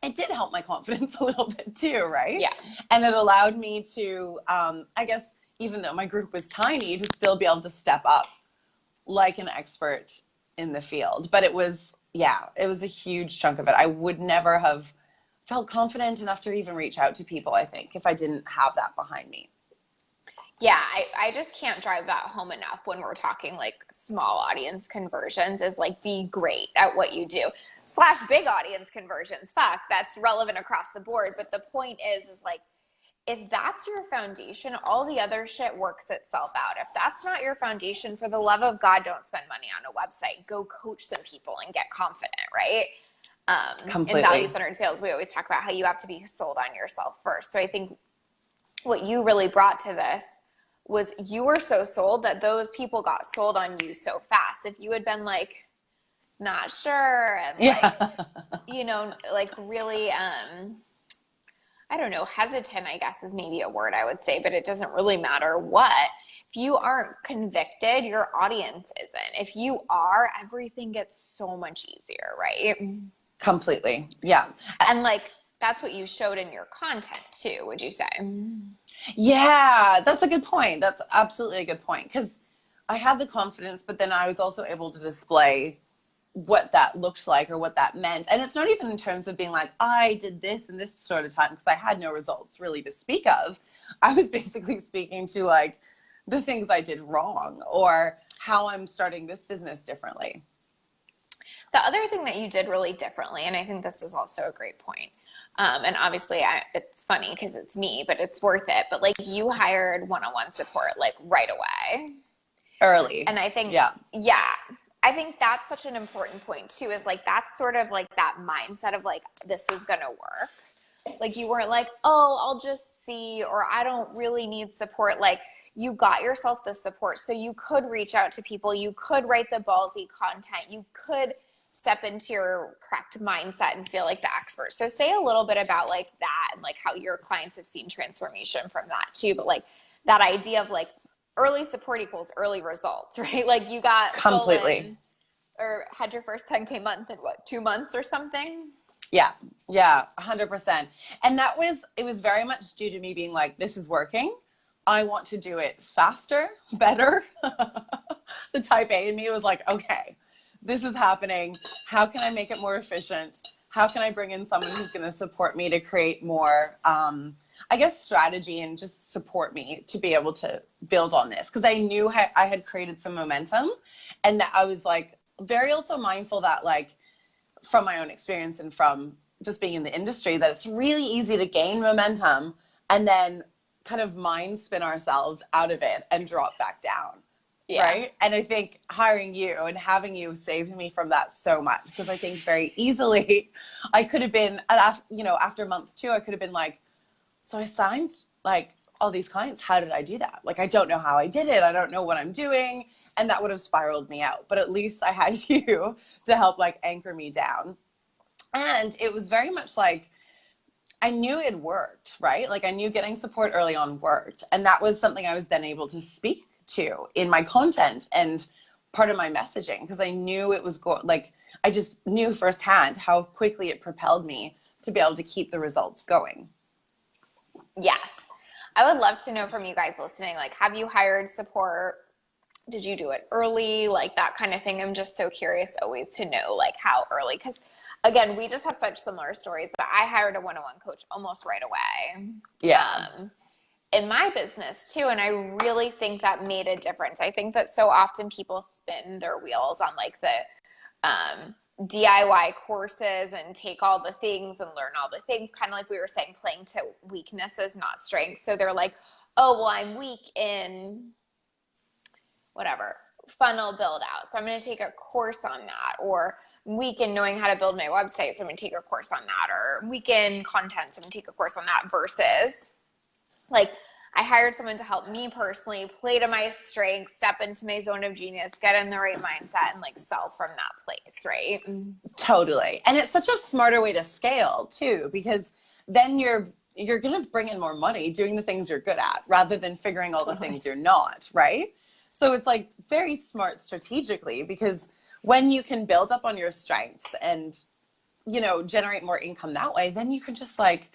it did help my confidence a little bit too, right? Yeah. And it allowed me to, I guess, even though my group was tiny, to still be able to step up like an expert in the field. But it was a huge chunk of it. I would never have felt confident enough to even reach out to people, I think, if I didn't have that behind me. Yeah, I just can't drive that home enough when we're talking like small audience conversions, is like, be great at what you do / big audience conversions. Fuck, that's relevant across the board. But the point is like, if that's your foundation, all the other shit works itself out. If that's not your foundation, for the love of God, don't spend money on a website. Go coach some people and get confident, right? In value-centered sales, we always talk about how you have to be sold on yourself first. So I think what you really brought to this was you were so sold that those people got sold on you so fast. If you had been like, not sure, and like, you know, like really, I don't know, hesitant, I guess is maybe a word I would say, but it doesn't really matter what. If you aren't convicted, your audience isn't. If you are, everything gets so much easier, right? Completely. Yeah. And like, that's what you showed in your content too, would you say? Yeah, that's a good point. That's absolutely a good point, because I had the confidence, but then I was also able to display what that looked like or what that meant. And it's not even in terms of being like, I did this in this sort of time, because I had no results really to speak of. I was basically speaking to like the things I did wrong or how I'm starting this business differently. The other thing that you did really differently, and I think this is also a great point, And obviously it's funny because it's me, but it's worth it. But like you hired one-on-one support like right away. Early. And I think, Yeah. yeah, I think that's such an important point too, is like, that's sort of like that mindset of like, this is going to work. Like you weren't like, oh, I'll just see, or I don't really need support. Like you got yourself the support. So you could reach out to people. You could write the ballsy content. You could step into your correct mindset and feel like the expert. So say a little bit about like that and like how your clients have seen transformation from that too. But like that idea of like early support equals early results, right? Like you got full Completely. in or had your first 10K month in what, 2 months or something? Yeah, 100%. And it was very much due to me being like, this is working. I want to do it faster, better. The type A in me was like, okay, this is happening. How can I make it more efficient? How can I bring in someone who's going to support me to create more, I guess, strategy and just support me to be able to build on this? Because I knew I had created some momentum, and that I was like very also mindful that like from my own experience and from just being in the industry that it's really easy to gain momentum and then kind of mind spin ourselves out of it and drop back down. Yeah. Right. And I think hiring you and having you saved me from that so much, because I think very easily I could have been, after month 2, I could have been like, so I signed like all these clients. How did I do that? Like, I don't know how I did it. I don't know what I'm doing. And that would have spiraled me out. But at least I had you to help like anchor me down. And it was very much like, I knew it worked, right? Like I knew getting support early on worked. And that was something I was then able to speak to in my content and part of my messaging, because I knew it was I just knew firsthand how quickly it propelled me to be able to keep the results going. Yes. I would love to know from you guys listening, like, have you hired support? Did you do it early? Like that kind of thing. I'm just so curious always to know like how early, because again, we just have such similar stories, but I hired a one-on-one coach almost right away. Yeah. In my business too. And I really think that made a difference. I think that so often people spin their wheels on like the DIY courses and take all the things and learn all the things, kind of like we were saying, playing to weaknesses, not strengths. So they're like, oh, well, I'm weak in whatever, funnel build out. So I'm going to take a course on that, or weak in knowing how to build my website. So I'm going to take a course on that, or weak in content. So I'm going to take a course on that, versus like I hired someone to help me personally play to my strengths, step into my zone of genius, get in the right mindset, and like sell from that place, right? Totally. And it's such a smarter way to scale too, because then you're going to bring in more money doing the things you're good at rather than figuring all the things you're not, right? So it's like very smart strategically, because when you can build up on your strengths and, generate more income that way, then you can just like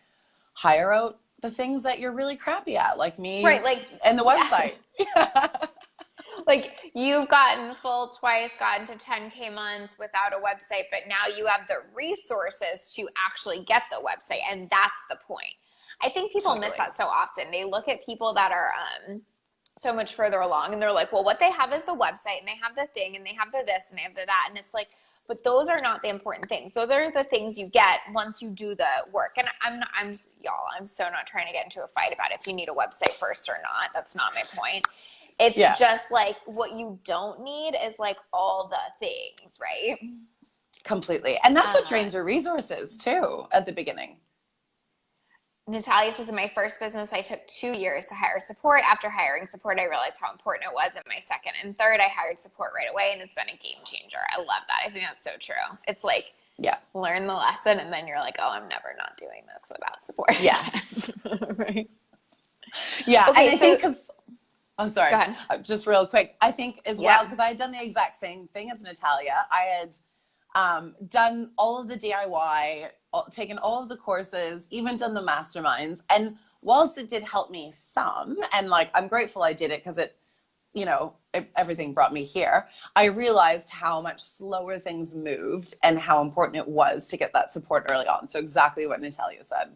hire out the things that you're really crappy at, like me, right? Like, and the website. Yeah. Like you've gotten full twice, gotten to 10K months without a website, but now you have the resources to actually get the website. And that's the point. I think people miss that so often. They look at people that are so much further along and they're like, well, what they have is the website and they have the thing and they have the this and they have the that. And it's like, but those are not the important things. Those are the things you get once you do the work. And I'm so not trying to get into a fight about if you need a website first or not. That's not my point. It's just like what you don't need is like all the things, right? Completely. And that's what drains your resources too at the beginning. Natalia says, in my first business, I took 2 years to hire support. After hiring support, I realized how important it was. In my second and third, I hired support right away, and it's been a game changer. I love that. I think that's so true. It's like, learn the lesson, and then you're like, oh, I'm never not doing this without support. Yes. Right. Yeah. Okay, and I think because, I'm sorry, go ahead. Just real quick. I think as well, because I had done the exact same thing as Natalia. I had done all of the DIY, taken all of the courses, even done the masterminds. And whilst it did help me some, and like, I'm grateful I did it because it, everything brought me here, I realized how much slower things moved and how important it was to get that support early on. So exactly what Natalia said.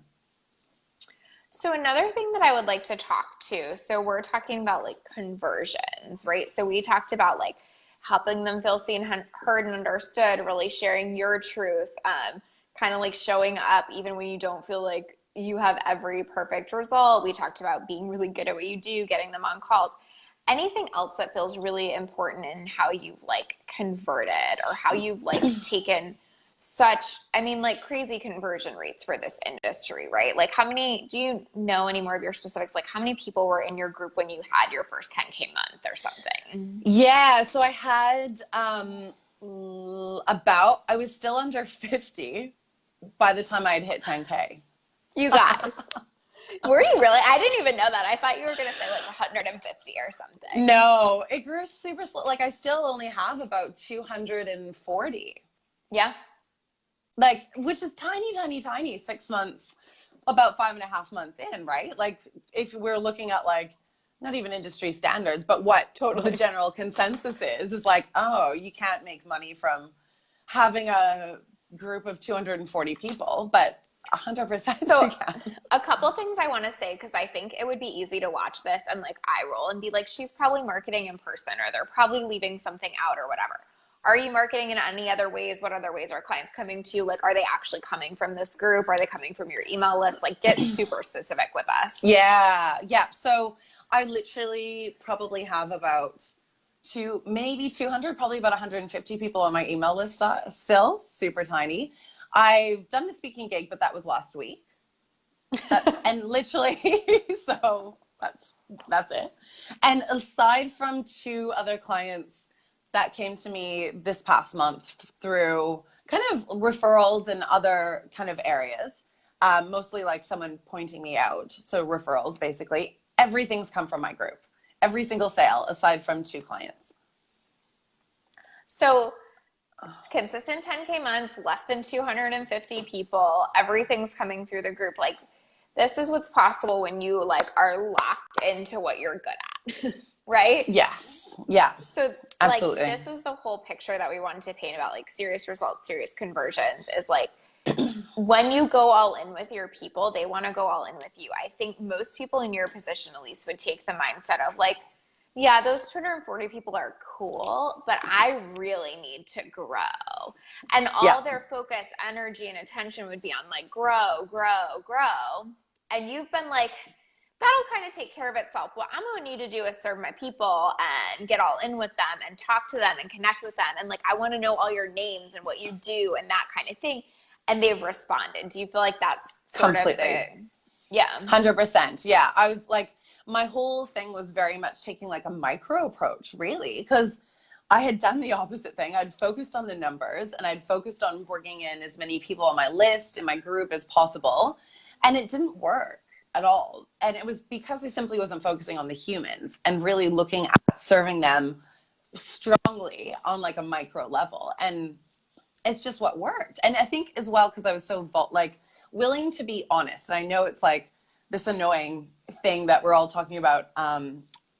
So another thing that I would like to talk to, so we're talking about like conversions, right? So we talked about like helping them feel seen, heard, and understood, really sharing your truth, kind of like showing up even when you don't feel like you have every perfect result. We talked about being really good at what you do, getting them on calls. Anything else that feels really important in how you've like converted or how you've like taken such, I mean, like crazy conversion rates for this industry, right? Like how many, do you know any more of your specifics? Like how many people were in your group when you had your first 10K month or something? Yeah, so I had I was still under 50 by the time I had hit 10K. You guys. Were you really? I didn't even know that. I thought you were going to say like 150 or something. No, it grew super slow. Like I still only have about 240. Yeah. Like, which is tiny, tiny, tiny, 6 months, about 5.5 months in, right? Like if we're looking at like, not even industry standards, but what Totally. the general consensus is like, oh, you can't make money from having a group of 240 people, but 100% So you can. a couple things I want to say, because I think it would be easy to watch this and like eye roll and be like, she's probably marketing in person or they're probably leaving something out or whatever. Are you marketing in any other ways? What other ways are clients coming to you? Like, are they actually coming from this group? Are they coming from your email list? Like, get super specific with us. Yeah. So I literally probably have about maybe 200, probably about 150 people on my email list still, super tiny. I've done the speaking gig, but that was last week. And literally, so that's it. And aside from 2 other clients that came to me this past month through kind of referrals in other kind of areas, mostly like someone pointing me out. So referrals, basically, everything's come from my group. Every single sale, aside from 2 clients. So consistent 10K months, less than 250 people, everything's coming through the group. Like, this is what's possible when you like are locked into what you're good at. Right? Yes. Yeah. So absolutely. like this is the whole picture that we wanted to paint about like serious results, serious conversions is like when you go all in with your people, they want to go all in with you. I think most people in your position, Elise, would take the mindset of like, yeah, those 240 people are cool, but I really need to grow. And all their focus, energy, and attention would be on like grow, grow, grow. And you've been like, that'll kind of take care of itself. What I'm going to need to do is serve my people and get all in with them and talk to them and connect with them. And like, I want to know all your names and what you do and that kind of thing. And they've responded. Do you feel like that's sort Completely. of the, yeah. 100%. Yeah. I was like, my whole thing was very much taking like a micro approach, really, because I had done the opposite thing. I'd focused on the numbers and I'd focused on bringing in as many people on my list in my group as possible. And it didn't work at all. And it was because I simply wasn't focusing on the humans and really looking at serving them strongly on like a micro level. And it's just what worked. And I think as well, because I was so like willing to be honest. And I know it's like this annoying thing that we're all talking about,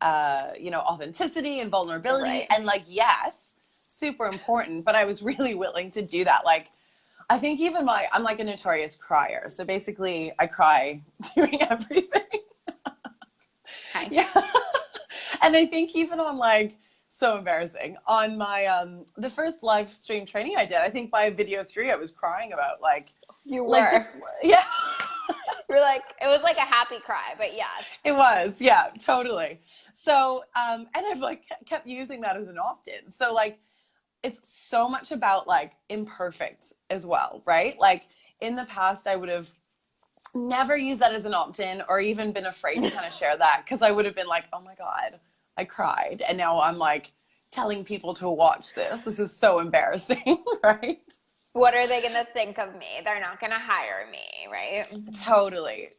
authenticity and vulnerability. Right. And like, yes, super important. But I was really willing to do that. Like, I think even I'm like a notorious crier. So basically I cry doing everything. Okay. Yeah. And I think even on like, so embarrassing, on my, the first live stream training I did, I think by video 3, I was crying about like, You were. like just, yeah. You're like, it was like a happy cry, but yes. It was. Yeah, totally. So, and I've like kept using that as an opt-in. So like, it's so much about like imperfect as well, right? Like in the past, I would have never used that as an opt-in or even been afraid to kind of share that because I would have been like, oh my God, I cried. And now I'm like telling people to watch this. This is so embarrassing, right? What are they going to think of me? They're not going to hire me, right? Totally.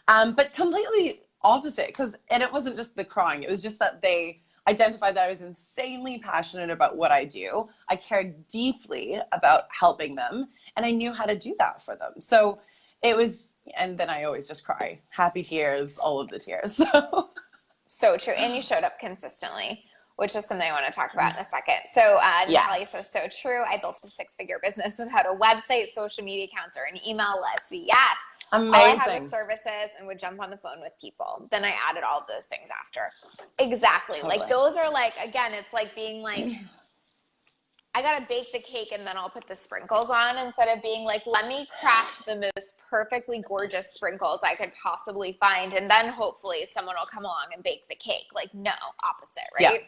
But completely opposite and it wasn't just the crying. It was just that they identified that I was insanely passionate about what I do. I cared deeply about helping them and I knew how to do that for them. So it was, and then I always just cry. Happy tears, all of the tears. So true. And you showed up consistently, which is something I want to talk about in a second. So Natalie says, so true. I built a 6-figure business without a website, social media accounts, or an email list. Yes. Amazing. All I had was services and would jump on the phone with people. Then I added all of those things after. Exactly. Totally. Like those are like, again, it's like being like, I got to bake the cake and then I'll put the sprinkles on, instead of being like, let me craft the most perfectly gorgeous sprinkles I could possibly find, and then hopefully someone will come along and bake the cake. Like, no, opposite, right?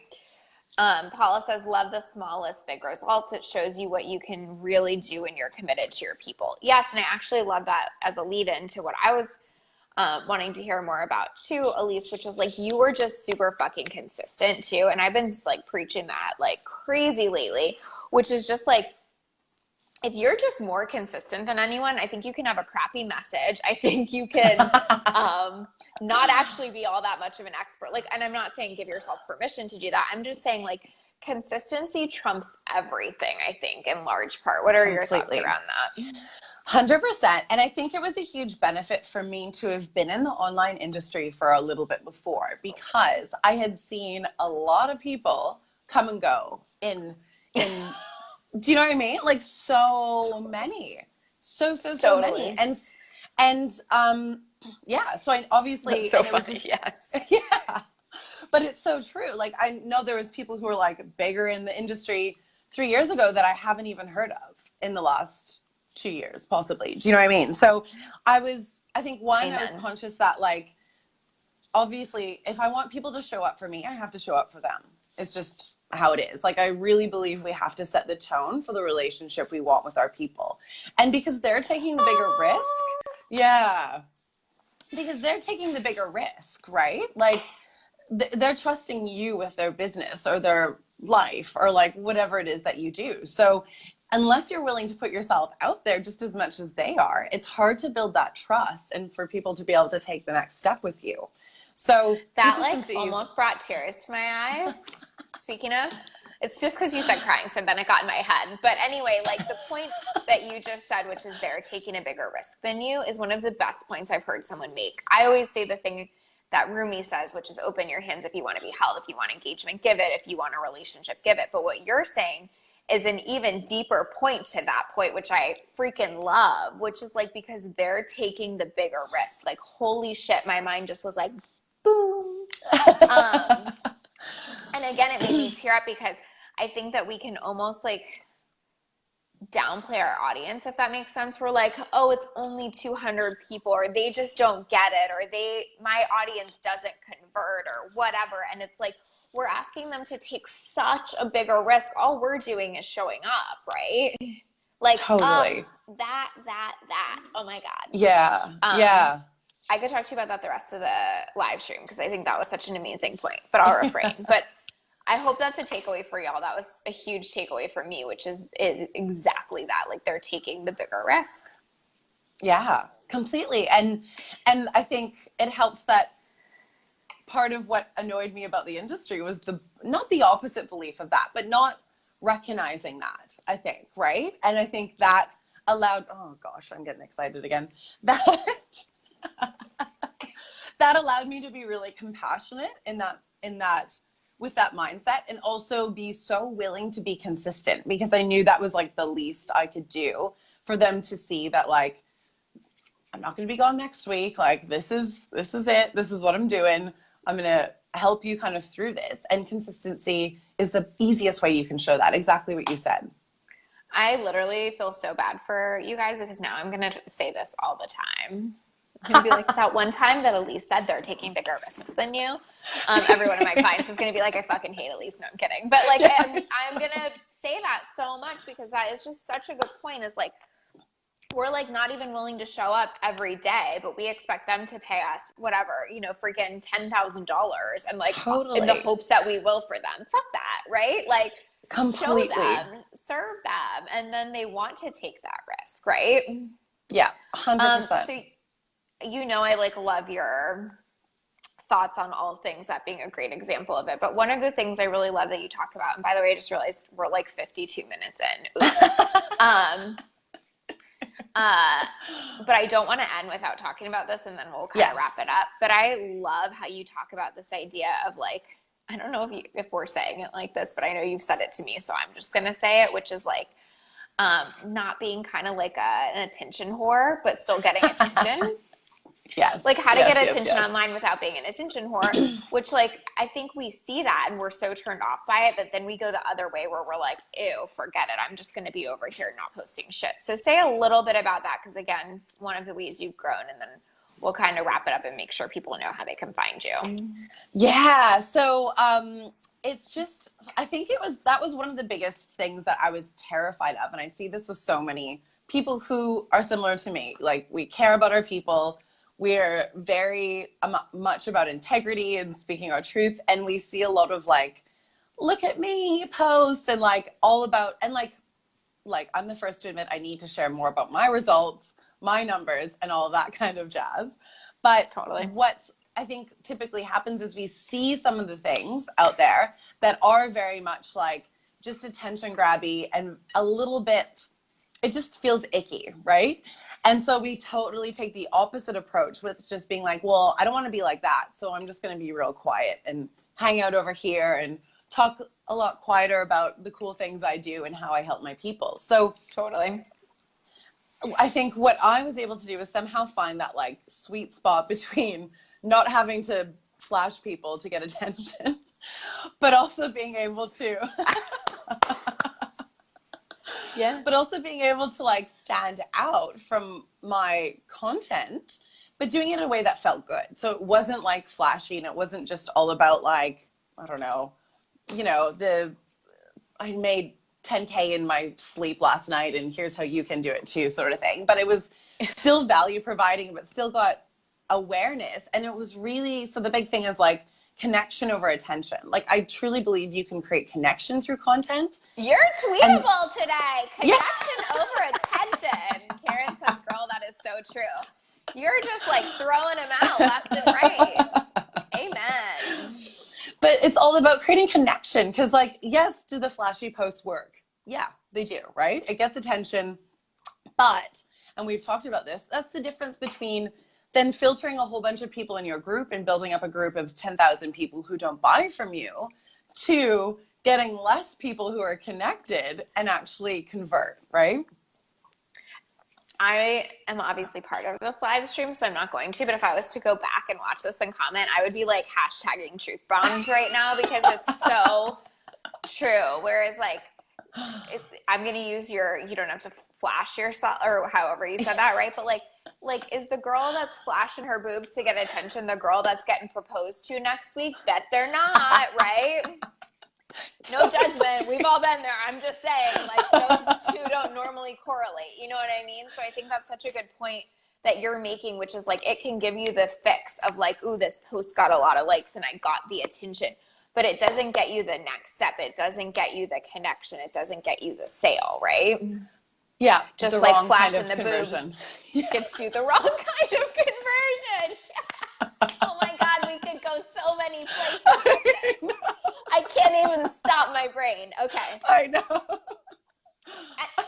Paula says, love the smallest big results. It shows you what you can really do when you're committed to your people. Yes, and I actually love that as a lead in to what I was wanting to hear more about too, Elise, which is like, you were just super fucking consistent too. And I've been like preaching that like crazy lately, which is just like, if you're just more consistent than anyone, I think you can have a crappy message. I think you can not actually be all that much of an expert. Like, and I'm not saying give yourself permission to do that. I'm just saying like consistency trumps everything, I think, in large part. What are your thoughts around that? 100%. And I think it was a huge benefit for me to have been in the online industry for a little bit before, because I had seen a lot of people come and go in do you know what I mean? Like so many, so Totally. many. And yeah, so I obviously, That's so funny. Yes. yeah, but it's so true. Like, I know there was people who were like bigger in the industry 3 years ago that I haven't even heard of in the last 2 years, possibly. Do you know what I mean? So I think one, I was conscious that like, obviously if I want people to show up for me, I have to show up for them. It's just how it is. Like, I really believe we have to set the tone for the relationship we want with our people. And because they're taking the bigger risk. Yeah. Because they're taking the bigger risk, right? Like, they're trusting you with their business or their life or like whatever it is that you do. So unless you're willing to put yourself out there just as much as they are, it's hard to build that trust and for people to be able to take the next step with you. So that like almost brought tears to my eyes. Speaking of, it's just because you said crying, so then it got in my head. But anyway, like the point that you just said, which is they're taking a bigger risk than you, is one of the best points I've heard someone make. I always say the thing that Rumi says, which is open your hands if you want to be held, if you want engagement, give it, if you want a relationship, give it. But what you're saying is an even deeper point to that point, which I freaking love, which is like, because they're taking the bigger risk. Like, holy shit, my mind just was like, boom. And again, it made me tear up because I think that we can almost like downplay our audience, if that makes sense. We're like, oh, it's only 200 people, or they just don't get it, or my audience doesn't convert, or whatever. And it's like, we're asking them to take such a bigger risk. All we're doing is showing up, right? Like, totally. That. Oh my God. Yeah. Yeah. I could talk to you about that the rest of the live stream, because I think that was such an amazing point, but I'll refrain. But I hope that's a takeaway for y'all. That was a huge takeaway for me, which is exactly that. Like, they're taking the bigger risk. Yeah, completely. And I think it helps that part of what annoyed me about the industry was not the opposite belief of that, but not recognizing that, I think, right? And I think that allowed, oh gosh, I'm getting excited again. That allowed me to be really compassionate in that with that mindset, and also be so willing to be consistent, because I knew that was like the least I could do for them to see that, like, I'm not going to be gone next week. Like, this is it. This is what I'm doing. I'm going to help you kind of through this. And consistency is the easiest way you can show that. Exactly what you said. I literally feel so bad for you guys, because now I'm going to say this all the time. I'm going to be like, that one time that Elise said they're taking bigger risks than you. Every one of my clients is going to be like, I fucking hate Elise. No, I'm kidding. But like, I'm going to say that so much, because that is just such a good point. Is like, we're like not even willing to show up every day, but we expect them to pay us whatever, freaking $10,000, and like totally. in the hopes that we will for them. Fuck that, right? Like, completely. Show them, serve them, and then they want to take that risk, right? Yeah, 100%. So I like love your thoughts on all things, that being a great example of it. But one of the things I really love that you talk about, and by the way, I just realized we're like 52 minutes in. Oops. But I don't want to end without talking about this, and then we'll kind of wrap it up. But I love how you talk about this idea of like, I don't know if we're saying it like this, but I know you've said it to me, so I'm just going to say it, which is like, not being kind of like an attention whore, but still getting attention. Yes. Like how to Yes, get yes, attention yes. online without being an attention whore, which like I think we see that and we're so turned off by it that then we go the other way where we're like, ew, forget it. I'm just going to be over here not posting shit. So say a little bit about that because again, it's one of the ways you've grown, and then we'll kind of wrap it up and make sure people know how they can find you. Yeah. So it's just, I think that was one of the biggest things that I was terrified of. And I see this with so many people who are similar to me. Like, we care about our people. We're very much about integrity and speaking our truth. And we see a lot of like, look at me posts and like all about, and like I'm the first to admit I need to share more about my results, my numbers, and all of that kind of jazz. But Totally. what I think typically happens is we see some of the things out there that are very much like just attention grabby and a little bit, it just feels icky, right? And so we totally take the opposite approach with just being like, well, I don't want to be like that. So I'm just going to be real quiet and hang out over here and talk a lot quieter about the cool things I do and how I help my people. So Totally. I think what I was able to do is somehow find that like sweet spot between not having to flash people to get attention, but also being able to Yeah. but also being able to like stand out from my content, but doing it in a way that felt good. So it wasn't like flashy, and it wasn't just all about like, I don't know, I made 10K in my sleep last night and here's how you can do it too, sort of thing. But it was still value providing, but still got awareness. And it was really, so the big thing is like connection over attention. Like, I truly believe you can create connection through content. You're tweetable today. Connection Yeah. over attention. Karen says, girl, that is so true. You're just like throwing them out left and right. Amen. But it's all about creating connection. Because like, yes, do the flashy posts work? Yeah, they do, right? It gets attention. But, and we've talked about this, that's the difference between then filtering a whole bunch of people in your group and building up a group of 10,000 people who don't buy from you, to getting less people who are connected and actually convert, right? I am obviously part of this live stream, so I'm not going to, but if I was to go back and watch this and comment, I would be like hashtagging truth bombs right now because it's so true. Whereas like, I'm going to use you don't have to flash yourself or however you said that, right? But like, is the girl that's flashing her boobs to get attention the girl that's getting proposed to next week? Bet they're not, right? No judgment. We've all been there. I'm just saying, like, those two don't normally correlate. You know what I mean? So I think that's such a good point that you're making, which is like, it can give you the fix of like, ooh, this post got a lot of likes and I got the attention. But it doesn't get you the next step. It doesn't get you the connection. It doesn't get you the sale, right? Yeah. Just like flashing kind of the boobs yeah. gets you the wrong kind of conversion. Oh my God, we could go so many places. I can't even stop my brain. Okay. I know.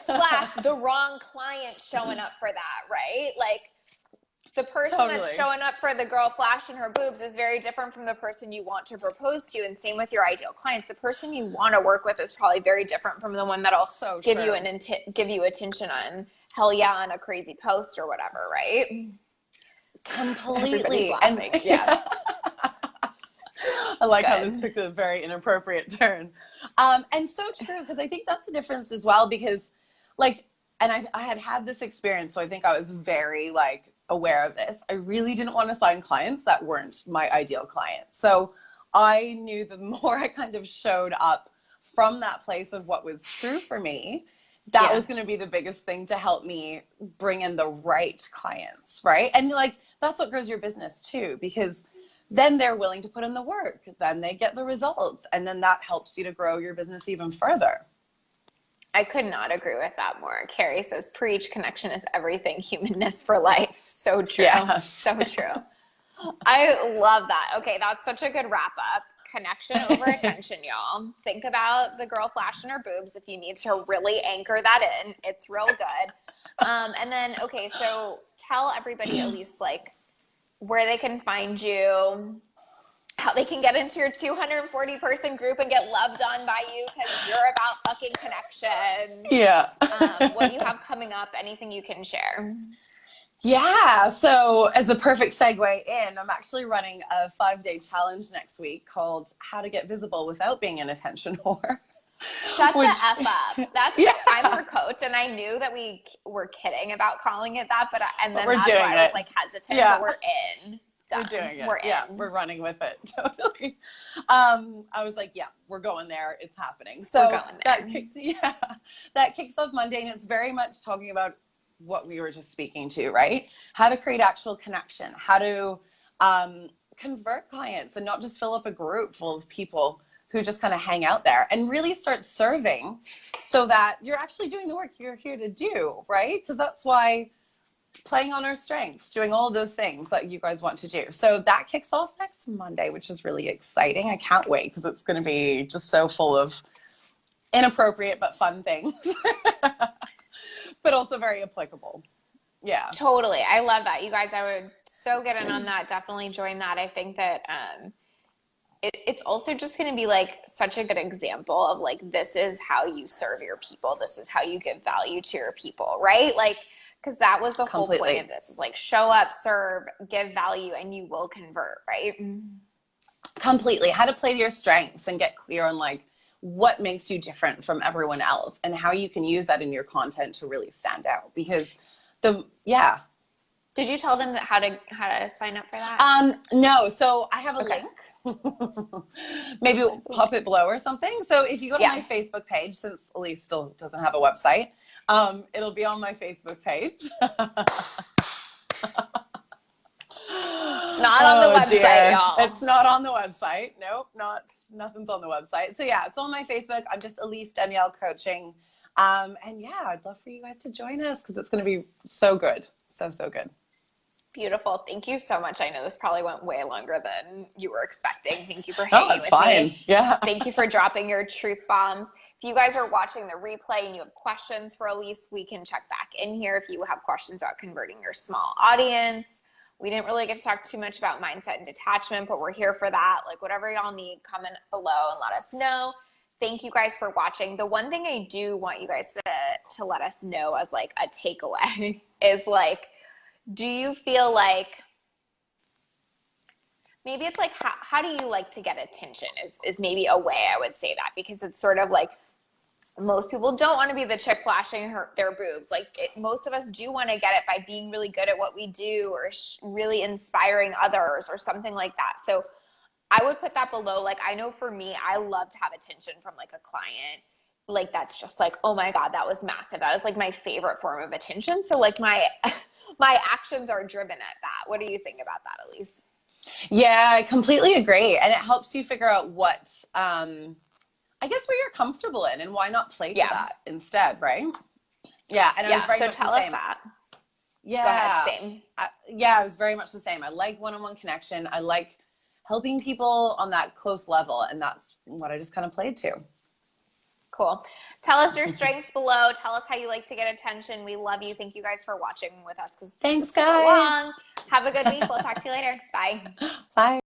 Slash the wrong client showing up for that, right? Like, the person that's showing up for the girl flashing her boobs is very different from the person you want to propose to, and same with your ideal clients. The person you want to work with is probably very different from the one that'll give you give you attention on hell yeah on a crazy post or whatever, right? Completely. Everybody's laughing. Yeah. I like how this took a very inappropriate turn. And so true, because I think that's the difference as well, because like, and I had this experience, so I think I was very like aware of this. I really didn't want to sign clients that weren't my ideal clients. So I knew the more I kind of showed up from that place of what was true for me, that was going to be the biggest thing to help me bring in the right clients, right? And like, that's what grows your business too, because then they're willing to put in the work, then they get the results, and then that helps you to grow your business even further. I could not agree with that more. Carrie says, preach, connection is everything, humanness for life. So true. Yes. So true. I love that. Okay, that's such a good wrap up. Connection over attention, y'all. Think about the girl flashing her boobs if you need to really anchor that in. It's real good. And then, okay, so tell everybody, Elise, like where they can find you, how they can get into your 240 person group and get loved on by you because you're about fucking connection. Yeah. What you have coming up, anything you can share. Yeah, so as a perfect segue in, I'm actually running a 5-day challenge next week called How to Get Visible Without Being an Attention Whore. Shut the Which, F up. That's, yeah, I'm her coach, and I knew that we were kidding about calling it that, and but then we're that's doing why I was it. like hesitant, but Yeah, we're in. we're Done. doing it. We're Yeah, in. we're running with it. Totally. I was like, yeah, we're going there. It's happening. We're So going that there. kicks, yeah, that kicks off Monday, and it's very much talking about what we were just speaking to, right? How to create actual connection, how to convert clients and not just fill up a group full of people who just kind of hang out there, and really start serving so that you're actually doing the work you're here to do, right? Because that's why playing on our strengths, doing all of those things that you guys want to do. So that kicks off next Monday, which is really exciting. I can't wait because it's going to be just so full of inappropriate but fun things, but also very applicable. Yeah. Totally. I love that. You guys, I would so get in on that. Definitely join that. I think that it's also just going to be like such a good example of like, this is how you serve your people. This is how you give value to your people, right? Like, because that was the whole point of this, is like show up, serve, give value, and you will convert, right? Completely. How to play to your strengths and get clear on like what makes you different from everyone else and how you can use that in your content to really stand out. Because yeah. Did you tell them that how to sign up for that? No. So I have a Okay. link. Maybe we'll pop it below or something. So if you go to my Yeah. Facebook page, since Elise still doesn't have a website, it'll be on my Facebook page. It's not on the website, y'all. It's not on the website. Nope, nothing's on the website. So yeah, it's on my Facebook. I'm just Elise Danielle Coaching. And yeah, I'd love for you guys to join us because it's going to be so good. So good. Beautiful. Thank you so much. I know this probably went way longer than you were expecting. Thank you for hanging with me. Yeah. Thank you for dropping your truth bombs. If you guys are watching the replay and you have questions for Elise, we can check back in here if you have questions about converting your small audience. We didn't really get to talk too much about mindset and detachment, but we're here for that. Like, whatever y'all need, comment below and let us know. Thank you guys for watching. The one thing I do want you guys to let us know as like a takeaway is like, do you feel like maybe it's like how do you like to get attention is maybe a way I would say that, because it's sort of like most people don't want to be the chick flashing their boobs. Like most of us do want to get it by being really good at what we do or really inspiring others or something like that. So I would put that below. Like, I know for me, I love to have attention from like a client. Like, that's just like, oh my God, that was massive. That is like my favorite form of attention. So like my actions are driven at that. What do you think about that, Elise? Yeah, I completely agree. And it helps you figure out what, I guess what you're comfortable in and why not play to that instead, right? Yeah. And I was very much tell the us same. that. Yeah. Go ahead, same. I was very much the same. I like one-on-one connection. I like helping people on that close level. And that's what I just kind of played to. Cool. Tell us your strengths below. Tell us how you like to get attention. We love you. Thank you guys for watching with us because thanks, guys. long. Have a good week. We'll talk to you later. Bye. Bye.